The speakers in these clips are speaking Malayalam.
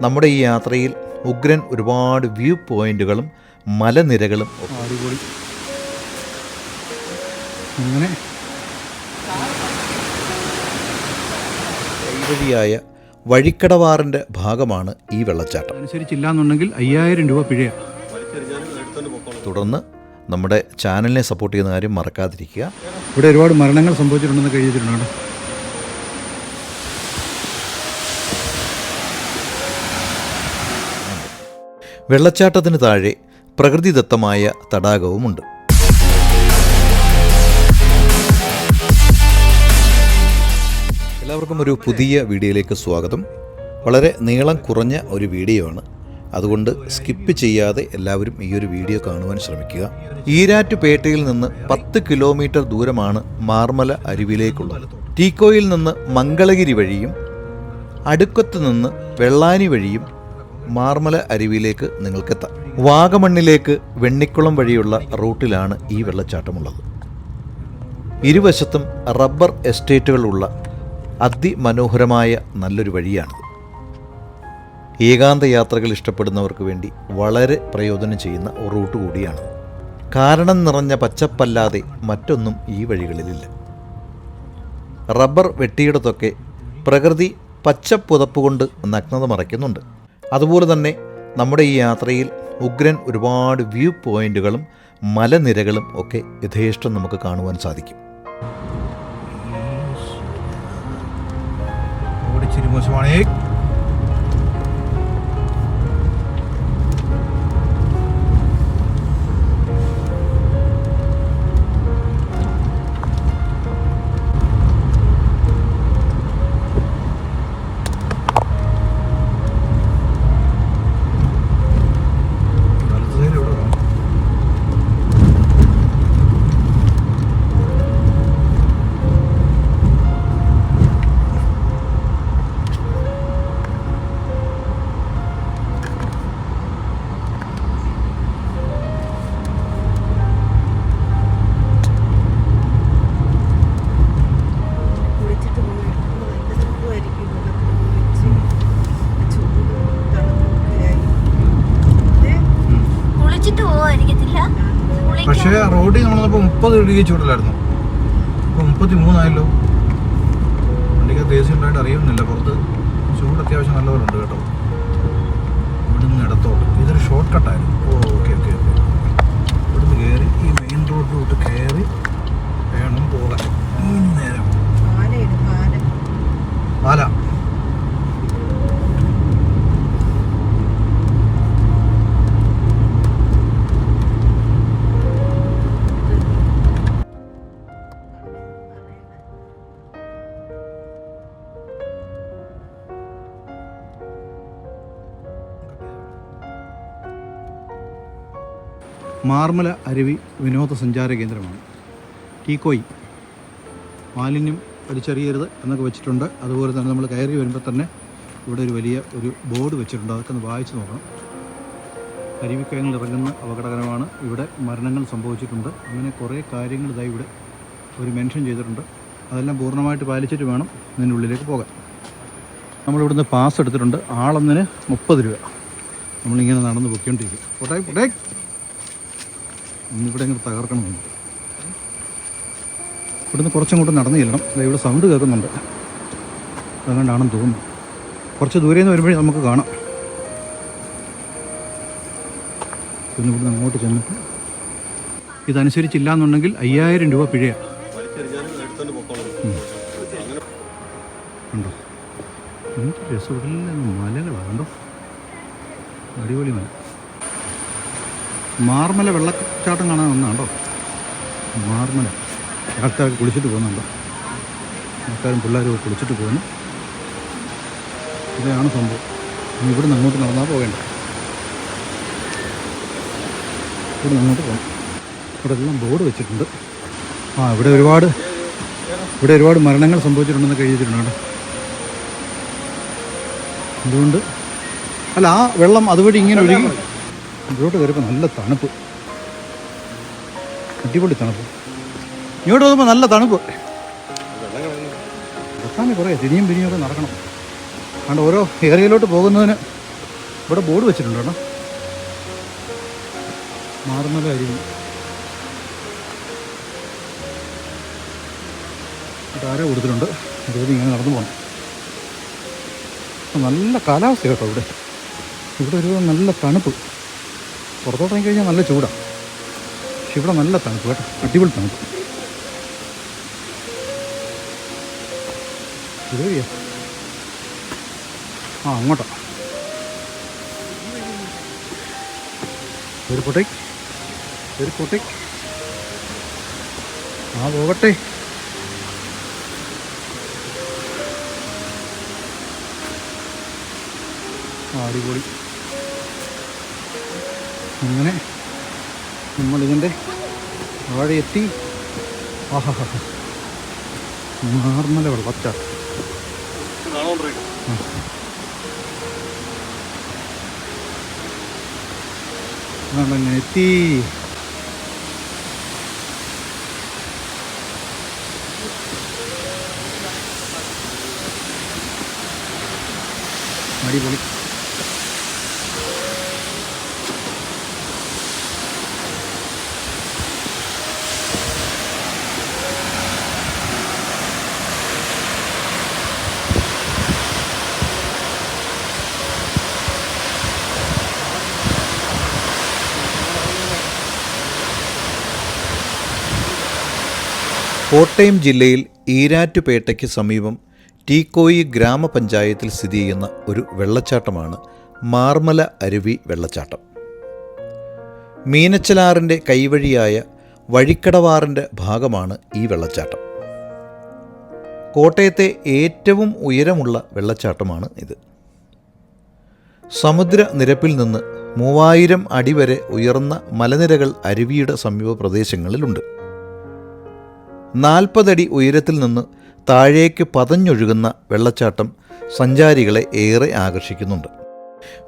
നമ്മുടെ ഈ യാത്രയിൽ ഉഗ്രൻ ഒരുപാട് വ്യൂ പോയിന്റുകളും മലനിരകളും അടിപൊളി. അങ്ങനെ വഴിയായ വഴിക്കടവാറിൻ്റെ ഭാഗമാണ് ഈ വെള്ളച്ചാട്ടം. അനുസരിച്ചില്ല എന്നുണ്ടെങ്കിൽ 5000 രൂപ പിഴയാണ്. തുടർന്ന് നമ്മുടെ ചാനലിനെ സപ്പോർട്ട് ചെയ്യുന്ന കാര്യം മറക്കാതിരിക്കുക. ഇവിടെ ഒരുപാട് മരണങ്ങൾ സംഭവിച്ചിട്ടുണ്ടെന്ന് എഴുതിയിട്ടുണ്ട്. വെള്ളച്ചാട്ടത്തിന് താഴെ പ്രകൃതിദത്തമായ തടാകവുമുണ്ട്. എല്ലാവർക്കും ഒരു പുതിയ വീഡിയോയിലേക്ക് സ്വാഗതം. വളരെ നീളം കുറഞ്ഞ ഒരു വീഡിയോ ആണ്, അതുകൊണ്ട് സ്കിപ്പ് ചെയ്യാതെ എല്ലാവരും ഈ ഒരു വീഡിയോ കാണുവാൻ ശ്രമിക്കുക. ഈരാറ്റുപേട്ടയിൽ നിന്ന് 10 കിലോമീറ്റർ ദൂരമാണ് മാർമല അരുവിയിലേക്കുള്ളത്. ടീക്കോയിൽ നിന്ന് മംഗളഗിരി വഴിയും അടുക്കത്ത് നിന്ന് വെള്ളാനി വഴിയും മാർമല അരുവിയിലേക്ക് നിങ്ങൾക്കെത്താം. വാഗമണ്ണിലേക്ക് വെണ്ണിക്കുളം വഴിയുള്ള റൂട്ടിലാണ് ഈ വെള്ളച്ചാട്ടമുള്ളത്. ഇരുവശത്തും റബ്ബർ എസ്റ്റേറ്റുകളുള്ള അതിമനോഹരമായ നല്ലൊരു വഴിയാണിത്. ഏകാന്ത യാത്രകൾ ഇഷ്ടപ്പെടുന്നവർക്ക് വേണ്ടി വളരെ പ്രയോജനം ചെയ്യുന്ന റൂട്ട് കൂടിയാണ്. കാരണം നിറഞ്ഞ പച്ചപ്പല്ലാതെ മറ്റൊന്നും ഈ വഴികളിലില്ല. റബ്ബർ വെട്ടിയിടത്തൊക്കെ പ്രകൃതി പച്ചപ്പുതപ്പ് കൊണ്ട് നഗ്നത മറയ്ക്കുന്നുണ്ട്. അതുപോലെ തന്നെ നമ്മുടെ ഈ യാത്രയിൽ ഉഗ്രൻ ഒരുപാട് വ്യൂ പോയിന്റുകളും മലനിരകളും ഒക്കെ യഥേഷ്ടം നമുക്ക് കാണുവാൻ സാധിക്കും. പക്ഷേ റോഡിൽ നമ്മളപ്പോൾ 30 ഡിഗ്രി ചൂടിലായിരുന്നു, ഇപ്പോൾ 33 ആയല്ലോ. വണ്ടിക്ക് ദേശീയ ഉണ്ടായിട്ട് അറിയുന്നില്ല. പുറത്ത് ചൂട് അത്യാവശ്യം നല്ലപോലെ ഉണ്ട് കേട്ടോ. ഇവിടുന്ന് ഇടത്തോട്ട് ഇതൊരു ഷോർട്ട് കട്ടായിരുന്നു. Okay okay okay. ഇവിടുന്ന് കയറി ഈ മെയിൻ റോഡിലോട്ട് കയറി വേണം പോകാൻ. നേരം പാല മാർമല അരുവി വിനോദസഞ്ചാര കേന്ദ്രമാണ്. ടീക്കോയി മാലിന്യം വലിച്ചെറിയരുത് എന്നൊക്കെ വെച്ചിട്ടുണ്ട്. അതുപോലെ തന്നെ നമ്മൾ കയറി വരുമ്പോൾ തന്നെ ഇവിടെ ഒരു വലിയ ഒരു ബോർഡ് വെച്ചിട്ടുണ്ട്. അതൊക്കെ ഒന്ന് വായിച്ച് നോക്കണം. അരുവിക്കയങ്ങളിൽ ഇറങ്ങുന്ന അപകടകരമാണ്, ഇവിടെ മരണങ്ങൾ സംഭവിച്ചിട്ടുണ്ട്, അങ്ങനെ കുറേ കാര്യങ്ങൾ ഇതായി ഇവിടെ ഒരു മെൻഷൻ ചെയ്തിട്ടുണ്ട്. അതെല്ലാം പൂർണ്ണമായിട്ട് പാലിച്ചിട്ട് വേണം ഇതിൻ്റെ ഉള്ളിലേക്ക് പോകാൻ. നമ്മളിവിടുന്ന് പാസ് എടുത്തിട്ടുണ്ട്. ആളൊന്നിന് 30 രൂപ. നമ്മളിങ്ങനെ നടന്ന് പൊയ്ക്കൊണ്ടിരിക്കും. പൊട്ടേ ഇന്നിവിടെ ഇങ്ങനെ തകർക്കണമെന്നുണ്ട്. ഇവിടുന്ന് കുറച്ചങ്ങോട്ട് നടന്നു ചെല്ലണം. ഇവിടെ സൗണ്ട് കേൾക്കുന്നുണ്ട്, അതുകൊണ്ടാണെന്ന് തോന്നുന്നു. കുറച്ച് ദൂരെ നിന്ന് വരുമ്പോഴേ നമുക്ക് കാണാം. പിന്നെ ഇവിടുന്ന് അങ്ങോട്ട് ചെന്നിട്ട് ഇതനുസരിച്ചില്ല എന്നുണ്ടെങ്കിൽ 5000 രൂപ പിഴയാണ്. ഉണ്ടോ രസമില്ല മലകളാണ് കണ്ടോ, അടിപൊളി മല. മാർമല വെള്ളച്ചാട്ടം കാണാൻ വന്നാണ്ടോ. മാർമല ആൾക്കാർ കുളിച്ചിട്ട് പോകുന്നുണ്ടോ, ആൾക്കാരും പിള്ളേരും കുളിച്ചിട്ട് പോകുന്നു. ഇതാണ് സംഭവം. ഇവിടുന്ന് അങ്ങോട്ട് നടന്നാൽ പോകേണ്ട, ഇവിടുന്ന് അങ്ങോട്ട് പോകണം. ഇവിടെ എല്ലാം ബോർഡ് വെച്ചിട്ടുണ്ട്. ഇവിടെ ഒരുപാട് മരണങ്ങൾ സംഭവിച്ചിട്ടുണ്ടെന്ന് എഴുതിയിട്ടുണ്ട്. അതുകൊണ്ട് അല്ല, ആ വെള്ളം അതുവഴി ഇങ്ങനെ ഒഴുകി ഇവിടോട്ട് കയറിയപ്പോൾ നല്ല തണുപ്പ്, അടിപൊളി തണുപ്പ്. ഇങ്ങോട്ട് പോകുമ്പോൾ നല്ല തണുപ്പ്. നടക്കാൻ കുറേ തിരിഞ്ഞും പിരിഞ്ഞൊക്കെ നടക്കണം. അതുകൊണ്ട് ഓരോ ഏരിയയിലോട്ട് പോകുന്നതിന് ഇവിടെ ബോർഡ് വെച്ചിട്ടുണ്ട് കേട്ടോ, മാർമല അരുവി. ധാര കൊടുത്തിട്ടുണ്ട്. അതുപോലെ ഇങ്ങനെ നടന്നു പോകണം. നല്ല കാലാവസ്ഥ കേട്ടോ ഇവിടെ. ഇവിടെ ഒരു നല്ല തണുപ്പ്. പുറത്തോട്ട് ഇറങ്ങി കഴിഞ്ഞാൽ നല്ല ചൂടാണ്, പക്ഷെ ഇവിടെ നല്ല തണുപ്പ് കേട്ടോ, അടിപൊളി തണുപ്പ്. ഇതേരിയാ അങ്ങോട്ടാ ഒരു പോട്ടെ പോകട്ടെ. അടിപൊളി. അങ്ങനെ നമ്മളിതിൻ്റെ അവിടെ എത്തി. മാർമല വെള്ളച്ചാട്ടം. അങ്ങനെ എത്തി. അടിപൊളി. കോട്ടയം ജില്ലയിൽ ഈരാറ്റുപേട്ടയ്ക്ക് സമീപം ടീക്കോയി ഗ്രാമപഞ്ചായത്തിൽ സ്ഥിതി ചെയ്യുന്ന ഒരു വെള്ളച്ചാട്ടമാണ് മാർമല അരുവി വെള്ളച്ചാട്ടം. മീനച്ചലാറിൻ്റെ കൈവഴിയായ വഴിക്കടവാറിൻ്റെ ഭാഗമാണ് ഈ വെള്ളച്ചാട്ടം. കോട്ടയത്തെ ഏറ്റവും ഉയരമുള്ള വെള്ളച്ചാട്ടമാണ് ഇത്. സമുദ്രനിരപ്പിൽ നിന്ന് 3000 അടി വരെ ഉയർന്ന മലനിരകൾ അരുവിയുടെ സമീപ പ്രദേശങ്ങളിലുണ്ട്. 40 അടി ഉയരത്തിൽ നിന്ന് താഴേക്ക് പതഞ്ഞൊഴുകുന്ന വെള്ളച്ചാട്ടം സഞ്ചാരികളെ ഏറെ ആകർഷിക്കുന്നുണ്ട്.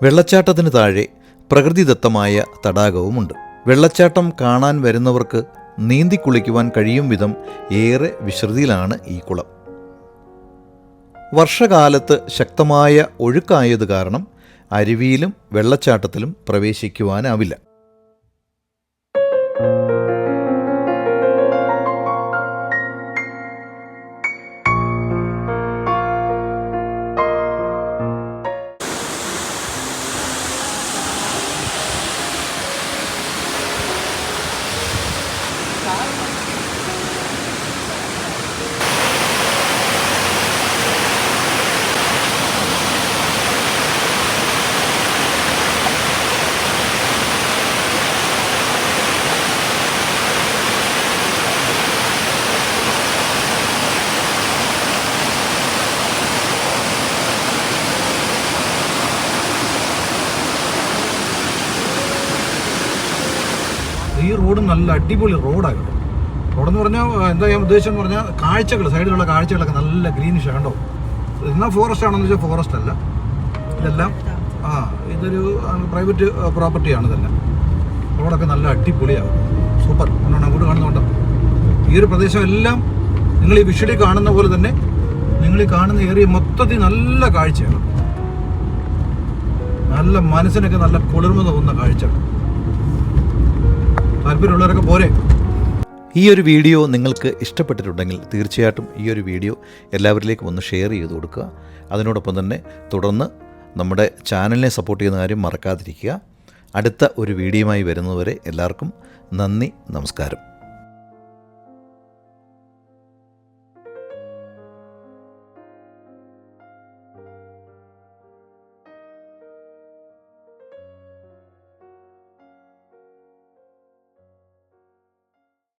വെള്ളച്ചാട്ടത്തിന് താഴെ പ്രകൃതിദത്തമായ തടാകവുമുണ്ട്. വെള്ളച്ചാട്ടം കാണാൻ വരുന്നവർക്ക് നീന്തിക്കുളിക്കുവാൻ കഴിയും വിധം ഏറെ വിശ്രുതിയിലാണ് ഈ കുളം. വർഷകാലത്ത് ശക്തമായ ഒഴുക്കായത് കാരണം അരുവിയിലും വെള്ളച്ചാട്ടത്തിലും പ്രവേശിക്കുവാനാവില്ല. ഈ റോഡ് നല്ല അടിപൊളി റോഡാണ്. റോഡെന്ന് പറഞ്ഞാൽ എന്താ ഞാൻ ഉദ്ദേശം എന്ന് പറഞ്ഞാൽ കാഴ്ചകൾ, സൈഡിലുള്ള കാഴ്ചകളൊക്കെ നല്ല ഗ്രീനിഷ് കണ്ടോ. എന്നാൽ ഫോറസ്റ്റ് ആണെന്ന് വെച്ചാൽ ഫോറസ്റ്റ് അല്ല, ഇതെല്ലാം ഇതൊരു പ്രൈവറ്റ് പ്രോപ്പർട്ടിയാണ് ഇതെല്ലാം. റോഡൊക്കെ നല്ല അടിപൊളിയാകും, സൂപ്പർ. എന്നാണ് അങ്ങോട്ട് കാണുന്നുണ്ടോ ഈ ഒരു പ്രദേശം എല്ലാം നിങ്ങൾ ഈ വിഷ്വലി കാണുന്ന പോലെ തന്നെ നിങ്ങൾ ഈ കാണുന്ന ഏരിയ മൊത്തത്തിൽ നല്ല കാഴ്ചയാണ്. നല്ല മനസ്സിനൊക്കെ നല്ല കുളിർമ തോന്നുന്ന കാഴ്ചകൾ. താല്പര്യമുള്ളവരൊക്കെ പോരെ. ഈ ഒരു വീഡിയോ നിങ്ങൾക്ക് ഇഷ്ടപ്പെട്ടിട്ടുണ്ടെങ്കിൽ തീർച്ചയായിട്ടും ഈ ഒരു വീഡിയോ എല്ലാവരിലേക്കും ഒന്ന് ഷെയർ ചെയ്ത് കൊടുക്കുക. അതിനോടൊപ്പം തന്നെ തുടർന്ന് നമ്മുടെ ചാനലിനെ സപ്പോർട്ട് ചെയ്യുന്ന കാര്യം മറക്കാതിരിക്കുക. അടുത്ത ഒരു വീഡിയോയുമായി വരുന്നതുവരെ എല്ലാവർക്കും നന്ദി, നമസ്കാരം.